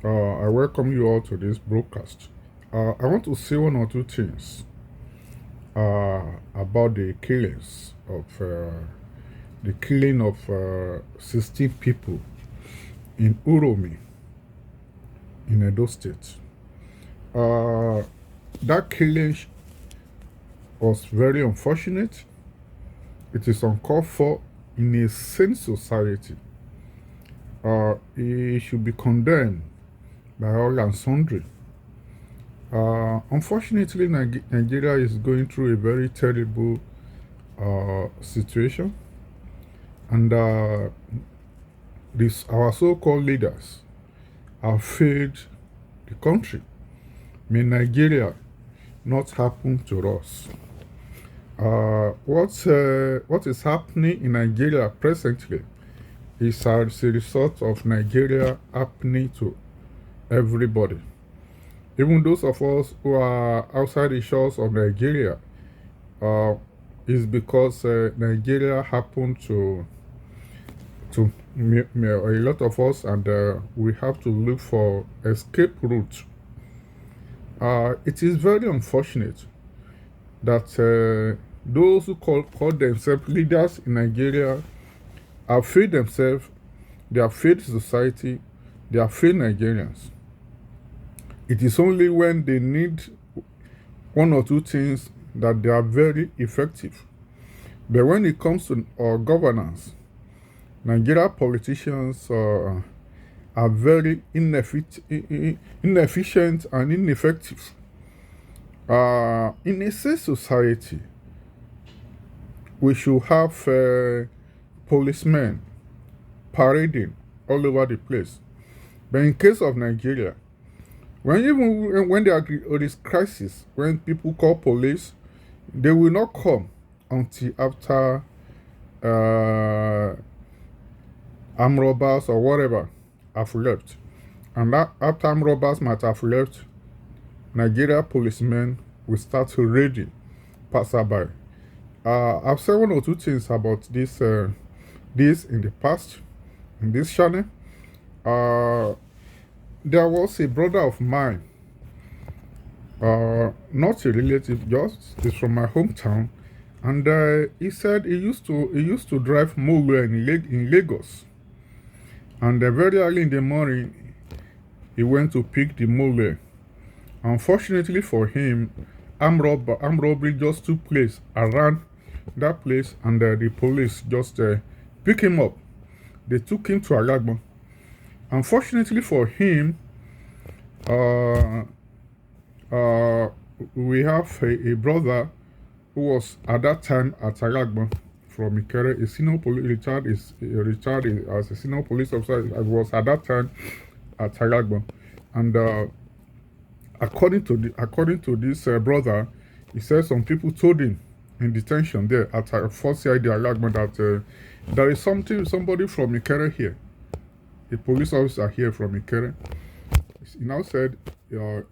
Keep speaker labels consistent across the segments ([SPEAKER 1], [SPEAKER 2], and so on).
[SPEAKER 1] I welcome you all to this broadcast. I want to say one or two things about the killing of 16 people in Uromi in Edo State. Uh, that killing was very unfortunate. It is uncalled for in a sane society. It should be condemned by all and sundry. Unfortunately, Nigeria is going through a very terrible situation, and our so-called leaders have failed the country. May Nigeria not happen to us. What is happening in Nigeria presently is as a result of Nigeria happening to everybody. Even those of us who are outside the shores of Nigeria, uh, is because Nigeria happened to a lot of us, and we have to look for escape route. It is very unfortunate that those who call themselves leaders in Nigeria have failed themselves, they have failed society, they have failed Nigerians. It is only when they need one or two things that they are very effective. But when it comes to governance, Nigeria politicians are very inefficient and ineffective. In a safe society, we should have policemen parading all over the place. But in case of Nigeria, when there is crisis, when people call police, they will not come until after armed robbers or whatever have left. And that after armed robbers might have left, Nigeria policemen will start raiding passerby. I've said one or two things about this in the past in this channel. There was a brother of mine, not a relative, just is from my hometown, and he said he used to drive mole in Lagos, and very early in the morning he went to pick the mole. Unfortunately for him, armed robbery just took place around that place, and the police just pick him up. They took him to Alagba. Unfortunately for him, uh, uh, we have a brother who was at that time at Alagba from Ikere, a senior retired as a senior police officer. I was at that time at Alagba, and according to this brother, he said some people told him in detention there at Fort CID Alagba that there is somebody from Ikere here, a police officer here from Ikere. He now said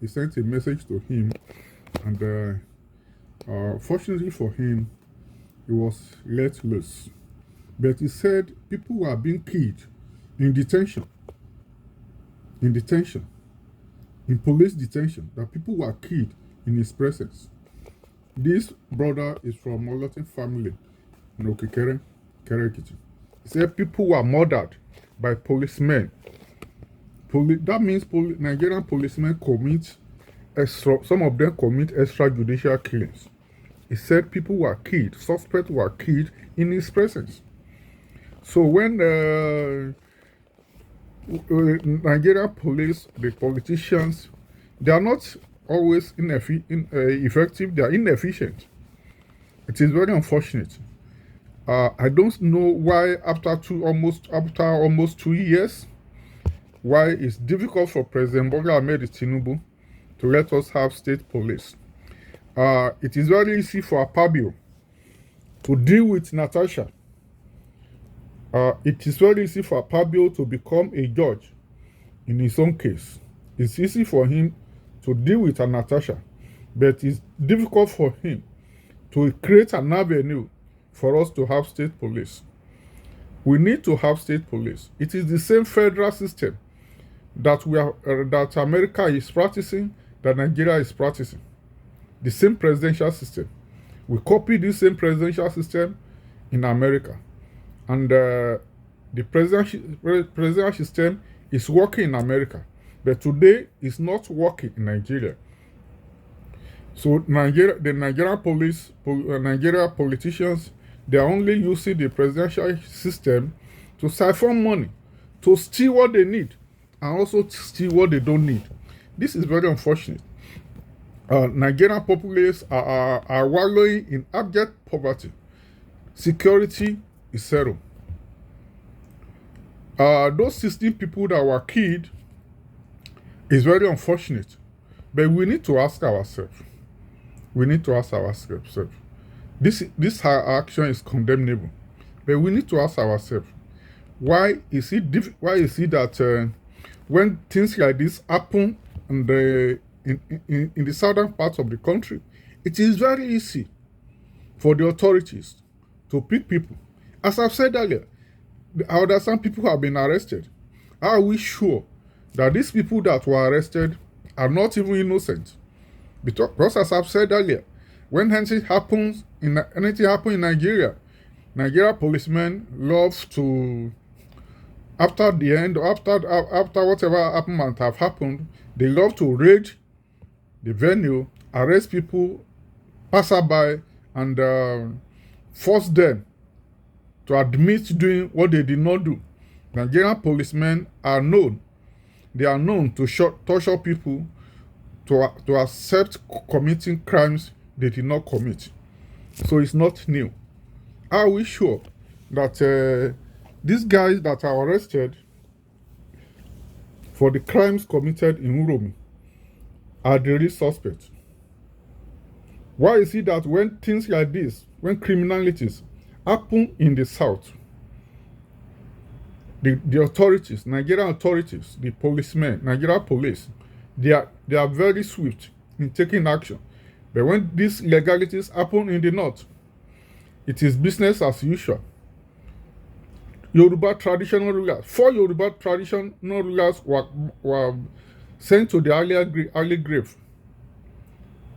[SPEAKER 1] he sent a message to him, and fortunately for him, he was let loose. But he said people were being killed in detention, in detention, in police detention, that people were killed in his presence. This brother is from Molotin family in Okekere, Kerekiti. He said people were murdered by policemen. That means Nigerian policemen commit some of them commit extrajudicial killings. He said people were killed, suspects were killed in his presence. So when Nigerian police, the politicians, they are not always effective, they are inefficient. It is very unfortunate. I don't know why after almost 2 years, why it's difficult for President Bola Ahmed Tinubu to let us have state police. It is very easy for Apabio to deal with Natasha. It is very easy for Apabio to become a judge in his own case. It's easy for him to deal with Natasha, but it's difficult for him to create an avenue for us to have state police. We need to have state police. It is the same federal system that America is practicing, that Nigeria is practicing. The same presidential system. We copy this same presidential system in America, and the presidential system is working in America, but today it's not working in Nigeria. So the Nigerian Nigeria politicians, they are only using the presidential system to siphon money, to steal what they need, and also steal what they don't need. This is very unfortunate. Nigerian populace are wallowing in abject poverty. Security is zero. Those 16 people that were killed is very unfortunate, but we need to ask ourselves. This action is condemnable, but we need to ask ourselves, why is it that when things like this happen in the southern part of the country, it is very easy for the authorities to pick people? As I've said earlier, I understand people have been arrested. Are we sure that these people that were arrested are not even innocent? Because as I've said earlier, when anything happens in Nigeria, Nigeria policemen love to, after whatever might have happened, they love to raid the venue, arrest people, passerby, and force them to admit doing what they did not do. Nigerian policemen are known. They are known to torture people, to accept committing crimes they did not commit. So it's not new. Are we sure that these guys that are arrested for the crimes committed in Uromi are the real suspects? Why is it that when things like this, when criminalities happen in the south, the authorities, Nigerian authorities, the policemen, Nigeria police, they are very swift in taking action. But when these illegalities happen in the north, it is business as usual. Yoruba traditional rulers, 4 Yoruba traditional rulers were sent to the early grave.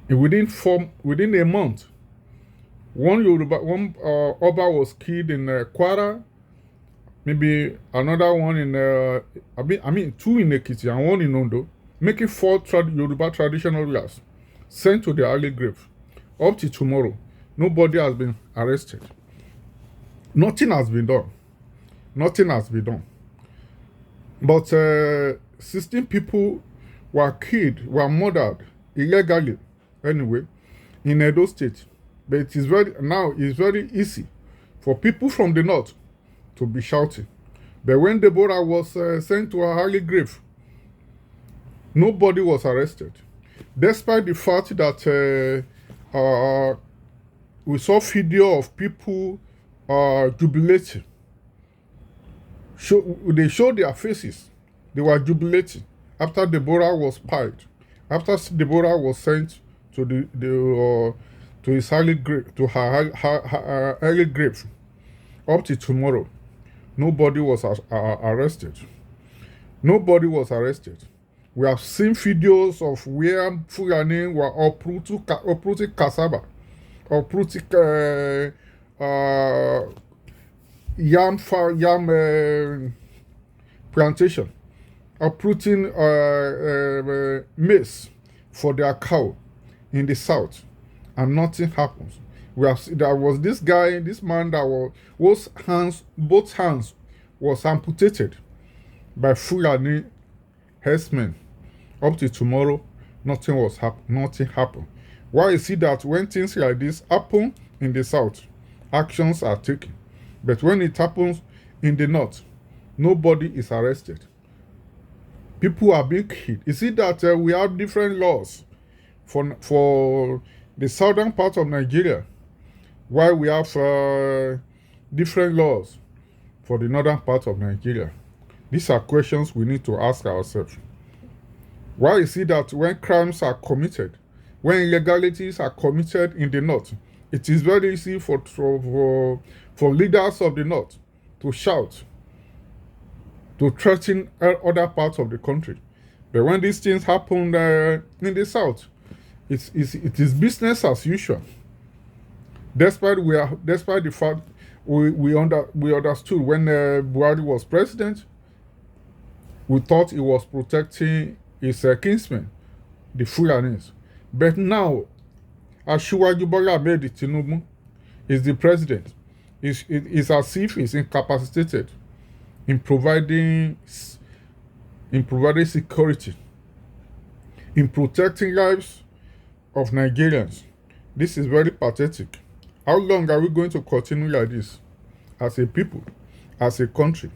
[SPEAKER 1] And within a month, one Oba was killed in Kwara, maybe another one in 2 in Ekiti and 1 in Ondo, making 4 Yoruba traditional rulers sent to the early grave. Up to tomorrow, nobody has been arrested. Nothing has been done. But 16 people were killed, were murdered illegally, anyway, in Edo State. But it's very easy for people from the north to be shouting. But when Deborah was sent to her early grave, nobody was arrested, despite the fact that we saw video of people jubilating. They showed their faces. They were jubilating after Deborah was piled, after Deborah was sent to to his early grave, to her early grave. Up to tomorrow, nobody was arrested. Nobody was arrested. We have seen videos of where Fulani were uprooting cassava, uprooting yam plantation, uprooting maize for their cow in the south, and nothing happens. There was this man that both hands was amputated by Fulani herdsmen. Up to tomorrow, nothing happened. Why is it that when things like this happen in the south, actions are taken, but when it happens in the north, nobody is arrested? People are being killed. Is it that we have different laws for the southern part of Nigeria, while we have different laws for the northern part of Nigeria? These are questions we need to ask ourselves. Why is it that when crimes are committed, when illegalities are committed in the north, it is very easy for leaders of the north to shout to threaten other parts of the country. But when these things happen in the south, it is business as usual. Despite the fact we understood when Buhari was president, we thought he was protecting his kinsmen, the Fulanis. But now, Asiwaju Bola Ahmed Tinubu is the president. It's as if he's incapacitated in providing security, in protecting lives of Nigerians. This is very pathetic. How long are we going to continue like this as a people, as a country?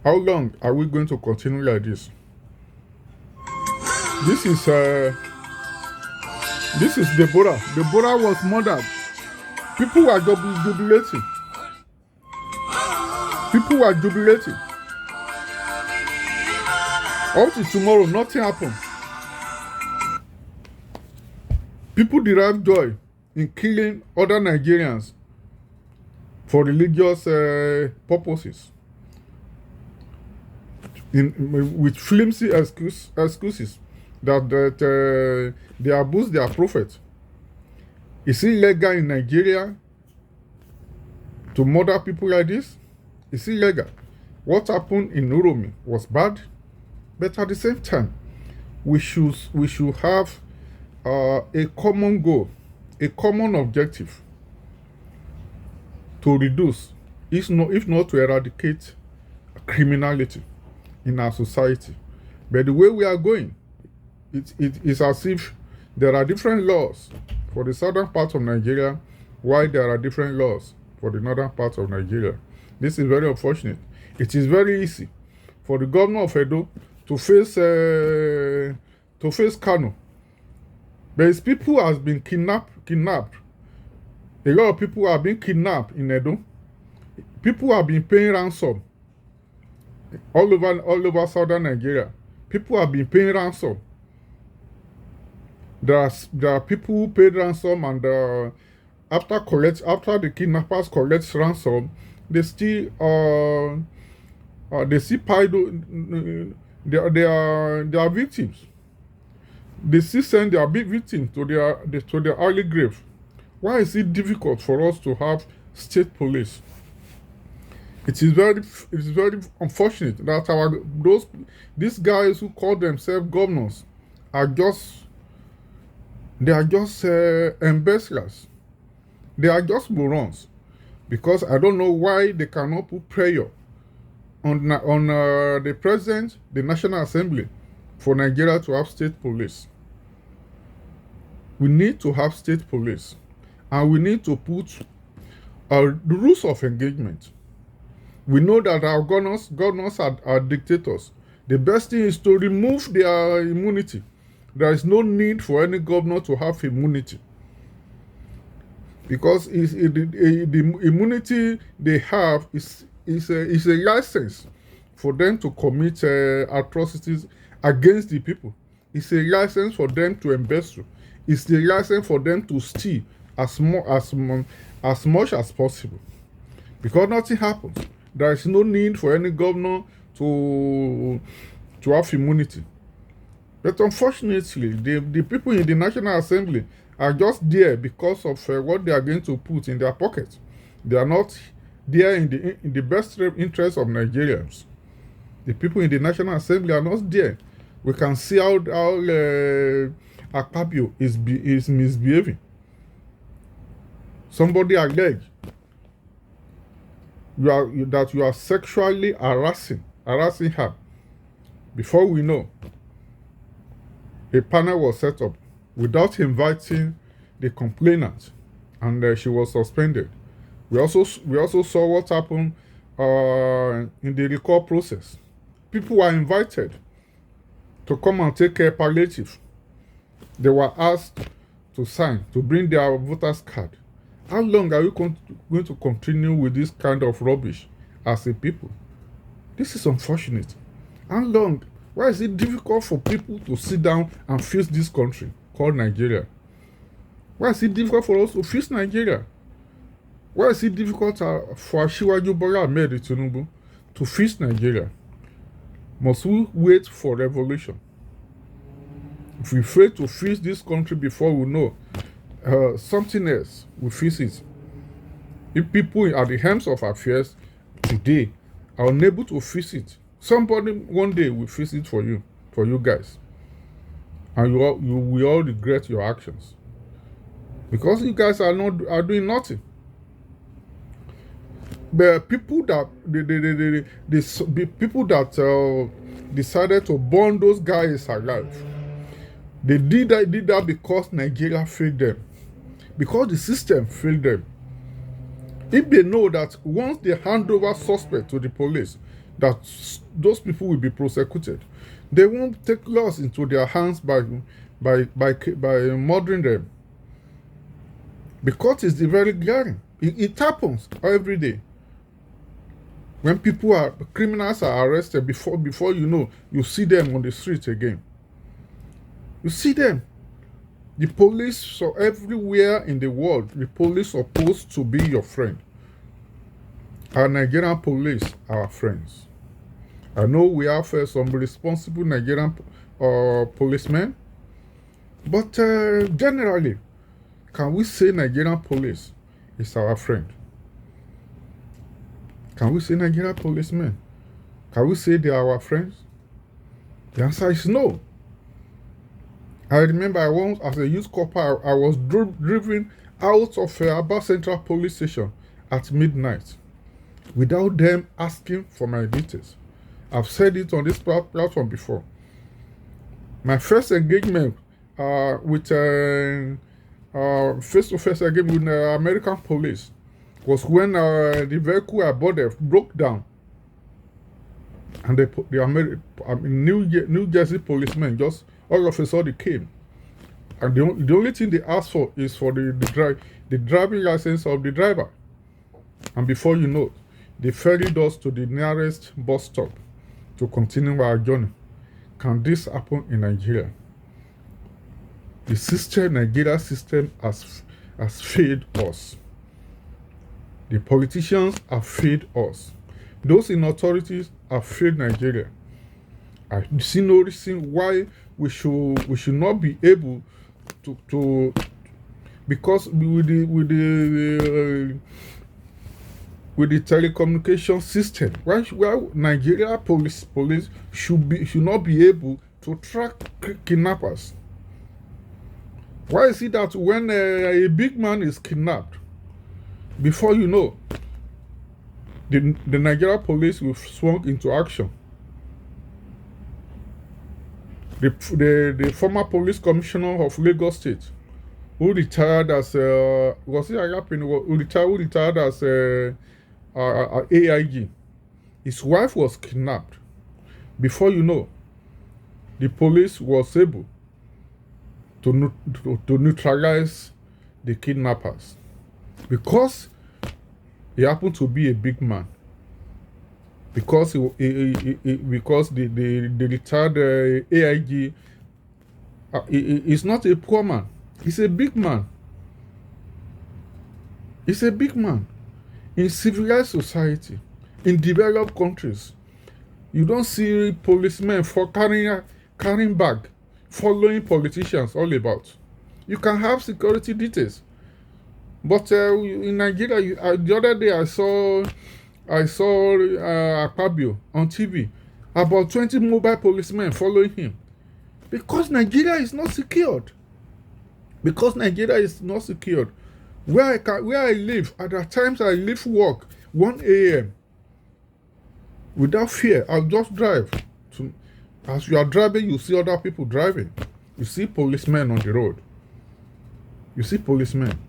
[SPEAKER 1] How long are we going to continue like this? This is Deborah. Deborah was murdered. People were jubilating. People were jubilating. Up to tomorrow, nothing happened. People derive joy in killing other Nigerians for religious purposes, with flimsy excuses that they abuse their prophet. Is it legal in Nigeria to murder people like this? Is it legal? What happened in Uromi was bad, but at the same time, we should have a common goal, a common objective to reduce, if not to eradicate, criminality in our society. But the way we are going, it is as if there are different laws for the southern part of Nigeria, while there are different laws for the northern part of Nigeria. This is very unfortunate. It is very easy for the governor of Edo to face Kano. But his people has been kidnapped. A lot of people have been kidnapped in Edo. People have been paying ransom all over southern Nigeria. People have been paying ransom. There are people who paid ransom, and after the kidnappers collect ransom, they still pay their victims. They still send their big victims to their early grave. Why is it difficult for us to have state police? It is very unfortunate that these guys who call themselves governors are just embezzlers. They are just morons, because I don't know why they cannot put pressure on the president, the National Assembly, for Nigeria to have state police. We need to have state police, and we need to put the rules of engagement. We know that our governors are dictators. The best thing is to remove their immunity. There is no need for any governor to have immunity, because the immunity they have is a license for them to commit atrocities against the people. It's a license for them to embezzle. It's the license for them to steal as much as possible. Because nothing happens, there is no need for any governor to have immunity. But unfortunately, the people in the National Assembly are just there because of what they are going to put in their pocket. They are not there in the best interest of Nigerians. The people in the National Assembly are not there. We can see how Akpabio is misbehaving. Somebody alleged that you are sexually harassing her. Before we know, a panel was set up without inviting the complainant, and she was suspended. We also saw what happened in the recall process. People were invited to come and take care palliative. They were asked to sign, to bring their voters card. How long are we going to continue with this kind of rubbish as a people? This is unfortunate. How long? Why is it difficult for people to sit down and face this country called Nigeria? Why is it difficult for us to face Nigeria? Why is it difficult for Asiwaju Bola Ahmed Tinubu to fix Nigeria? Must we wait for revolution? If we fail to fix this country before we know something else will fix it. If people at the helms of affairs today are unable to fix it, somebody one day will fix it for you guys. And you will all regret your actions. Because you guys are doing nothing. The people that the people that decided to burn those guys alive, they did that because Nigeria failed them, because the system failed them. If they know that once they hand over suspect to the police, that those people will be prosecuted, they won't take laws into their hands by murdering them. Because it's very glaring. It happens every day. When criminals are arrested, before you know, you see them on the streets again. You see them. The police, so everywhere in the world, the police are supposed to be your friend. Our Nigerian police are our friends. I know we have some responsible Nigerian policemen, but generally, can we say Nigerian police is our friend? Can we say Nigerian policemen? Can we say they are our friends? The answer is no. I remember I once, as a youth corper, I was driven out of Aba Central Police Station at midnight without them asking for my details. I've said it on this platform before. My first engagement with face-to-face engagement with the American police was when the vehicle I boarded broke down. And New Jersey policemen just all of a sudden came. And the only thing they asked for is for the driving license of the driver. And before you know, they ferried us to the nearest bus stop to continue our journey. Can this happen in Nigeria? The Nigeria system has failed us. The politicians have failed us. Those in authorities have failed Nigeria. I see no reason why we should not be able to because with the telecommunication system, why Nigeria police should not be able to track kidnappers? Why is it that when a big man is kidnapped, before you know, the Nigeria police will swung into action? The former police commissioner of Lagos State, who retired as who retired as AIG, his wife was kidnapped. Before you know, the police was able to neutralize the kidnappers because he happened to be a big man. Because because the retired AIG is not a poor man. He's a big man. He's a big man. In civilized society, in developed countries, you don't see policemen for carrying bag, following politicians all about. You can have security details. But in Nigeria, the other day I saw Akpabio on TV, about 20 mobile policemen following him. Because Nigeria is not secured. Because Nigeria is not secured. Where I live, at the times I leave work 1 a.m. without fear, I'll just drive. As you are driving, you see other people driving. You see policemen on the road. You see policemen.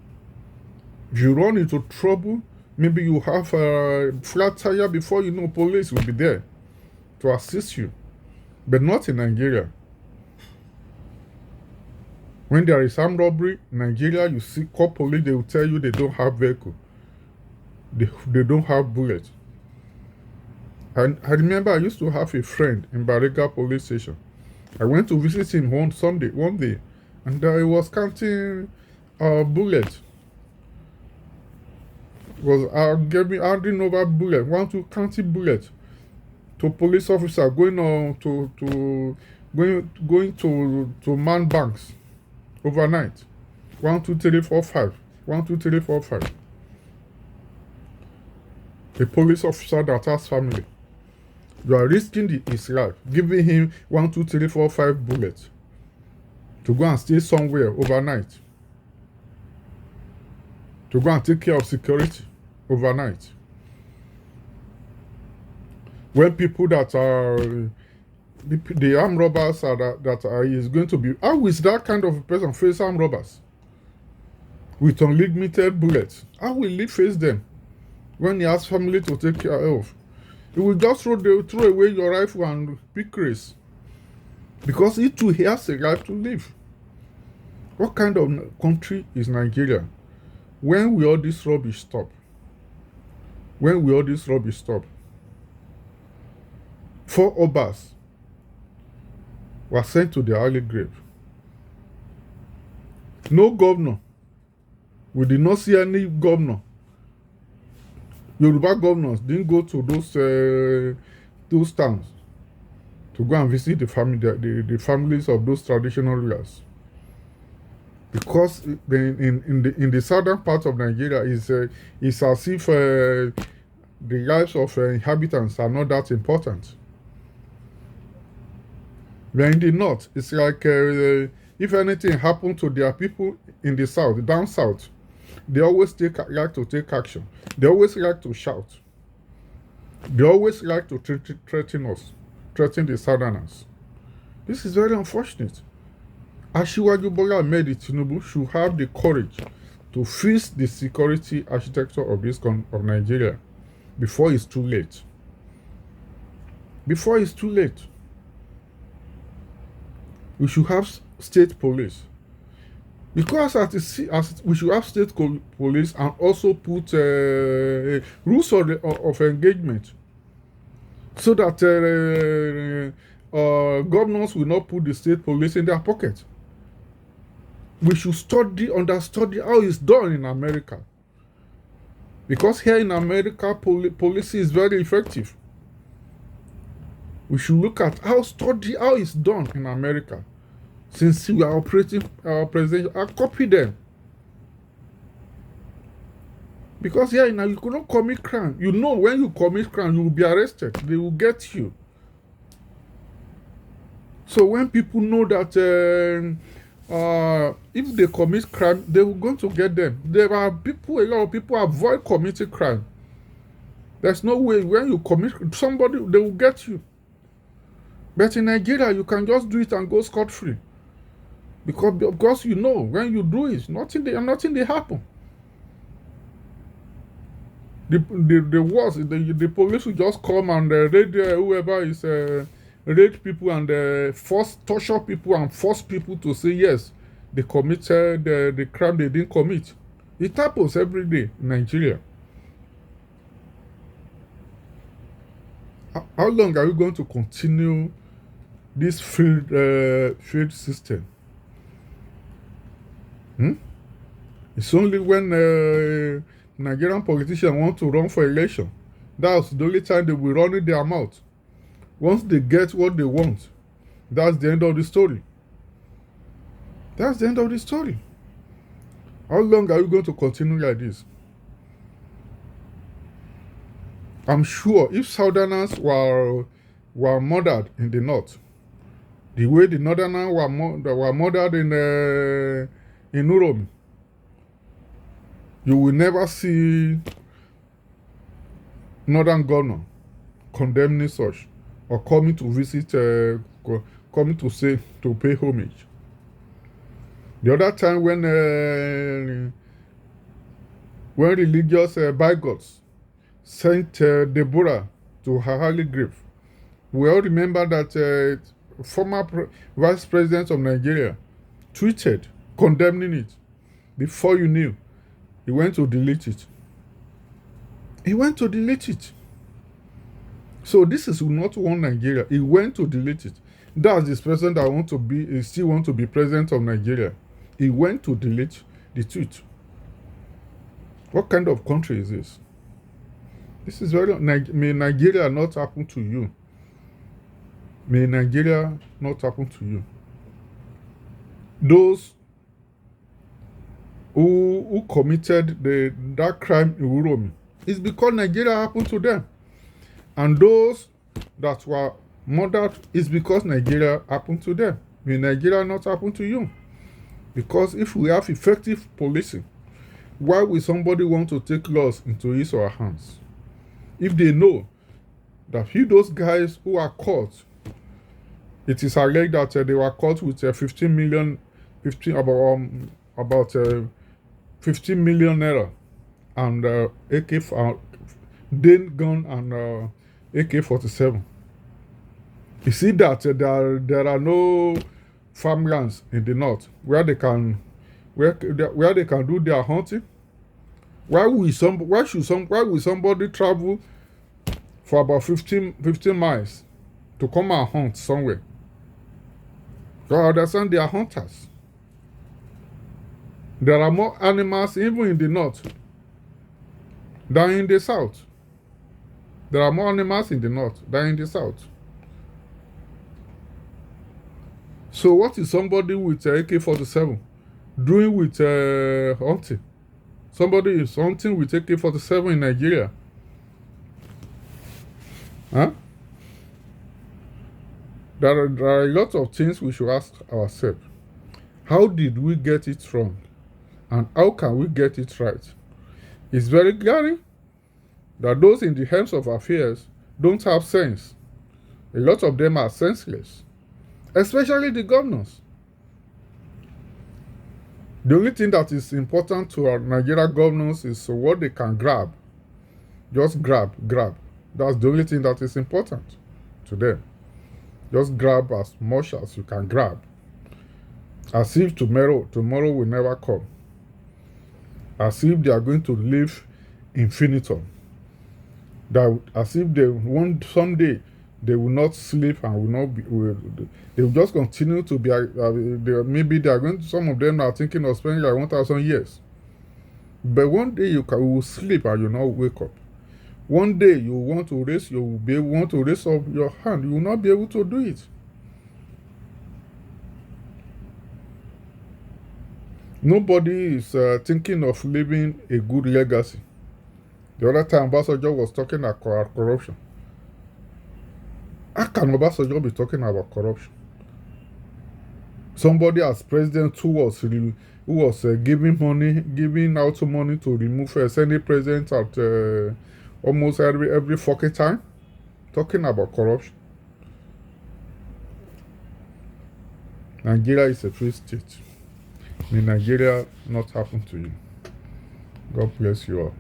[SPEAKER 1] If you run into trouble, maybe you have a flat tire, before you know, police will be there to assist you. But not in Nigeria. When there is armed robbery in Nigeria, you see call police, they will tell you they don't have vehicle. They don't have bullets. And I remember I used to have a friend in Bariga police station. I went to visit him one day, and he was counting bullets. Was handing over bullet, counting bullets. to police officer going on to man banks overnight. 1, 2, 3, 4, 5. 1, 2, 3, 4, 5. A police officer that has family. You are risking his life, giving him 1, 2, 3, 4, 5 bullets to go and stay somewhere overnight, to go and take care of security overnight. When people that are the armed robbers is going to be, how is that kind of a person face armed robbers with unlimited bullets? How will he face them when he has family to take care of? He will just throw away your rifle and pick race, because he too has a life to live. What kind of country is Nigeria? When will all this rubbish stop? When will all this rubbish stop? 4 Obas were sent to the early grave. No governor. We did not see any governor. Yoruba governors didn't go to those towns to go and visit the families of those traditional rulers, because in the southern part of Nigeria it's as if the lives of inhabitants are not that important. Then in the north, it's like if anything happened to their people in the south, down south, they always like to take action. They always like to shout. They always like to threaten us, threaten the southerners. This is very unfortunate. Asiwaju Bola Ahmed Tinubu should have the courage to fix the security architecture of of Nigeria before it's too late. Before it's too late. We should have state police, because as we should have state police and also put rules of engagement, so that governors will not put the state police in their pocket. We should understudy how it's done in America, because here in America police is very effective. We should look at how it's done in America. Since we are operating our president, I copy them. Because here now you cannot commit crime. You know, when you commit crime, you will be arrested. They will get you. So when people know that if they commit crime, they will going to get them. A lot of people avoid committing crime. There's no way when you commit somebody, they will get you. But in Nigeria, you can just do it and go scot-free. Because you know, when you do it, nothing they happen. The worst, the police will just come and raid whoever is raid people and torture people and force people to say yes, they committed the crime they didn't commit. It happens every day in Nigeria. How long are we going to continue this field system? It's only when Nigerian politicians want to run for election, that's the only time they will run in their mouth. Once they get what they want, that's the end of the story. That's the end of the story. How long are we going to continue like this? I'm sure if Southerners were murdered in the north, the way the Northerners were murdered in Uromi, you will never see Northern governor condemning such or coming to visit, coming to pay homage. The other time when religious bigots sent Deborah to her early grave, we all remember that former vice president of Nigeria tweeted condemning it. Before you knew, he went to delete it. So this is not one Nigeria. He went to delete it. That's this president that still want to be president of Nigeria. He went to delete the tweet. What kind of country is this? This is may Nigeria not happen to you. May Nigeria not happen to you. Those who committed that crime in Uromi, it's because Nigeria happened to them. And those that were murdered is because Nigeria happened to them. May Nigeria not happen to you. Because if we have effective policing, why will somebody want to take laws into his or her hands? If they know that those guys who are caught, it is alleged that they were caught with 15 million naira and then gun and AK-47. You see that there are no farmlands in the north where they can do their hunting. Why will somebody travel for about 15 miles to come and hunt somewhere? Because I understand they are hunters. There are more animals even in the north than in the south. There are more animals in the north than in the south. So what is somebody with AK-47 doing with hunting? Somebody is hunting with AK-47 in Nigeria. Huh? There are a lot of things we should ask ourselves. How did we get it wrong? And how can we get it right? It's very glaring that those in the helms of affairs don't have sense. A lot of them are senseless, especially the governors. The only thing that is important to our Nigeria governors is what they can grab. Just grab. That's the only thing that is important to them. Just grab as much as you can grab. As if tomorrow will never come. As if they are going to live infinitum. As if they want someday they will not sleep and they will just continue to be. Maybe they are going to. Some of them are thinking of spending like 1,000 years. But one day you will sleep and you will not wake up. One day you want to raise up your hand. You will not be able to do it. Nobody is thinking of leaving a good legacy. The other time, Obasanjo was talking about corruption. How can Obasanjo be talking about corruption? Somebody as president who was giving out money to remove Senate president at almost every fucking time, talking about corruption. Nigeria is a free state. May Nigeria not happen to you. God bless you all.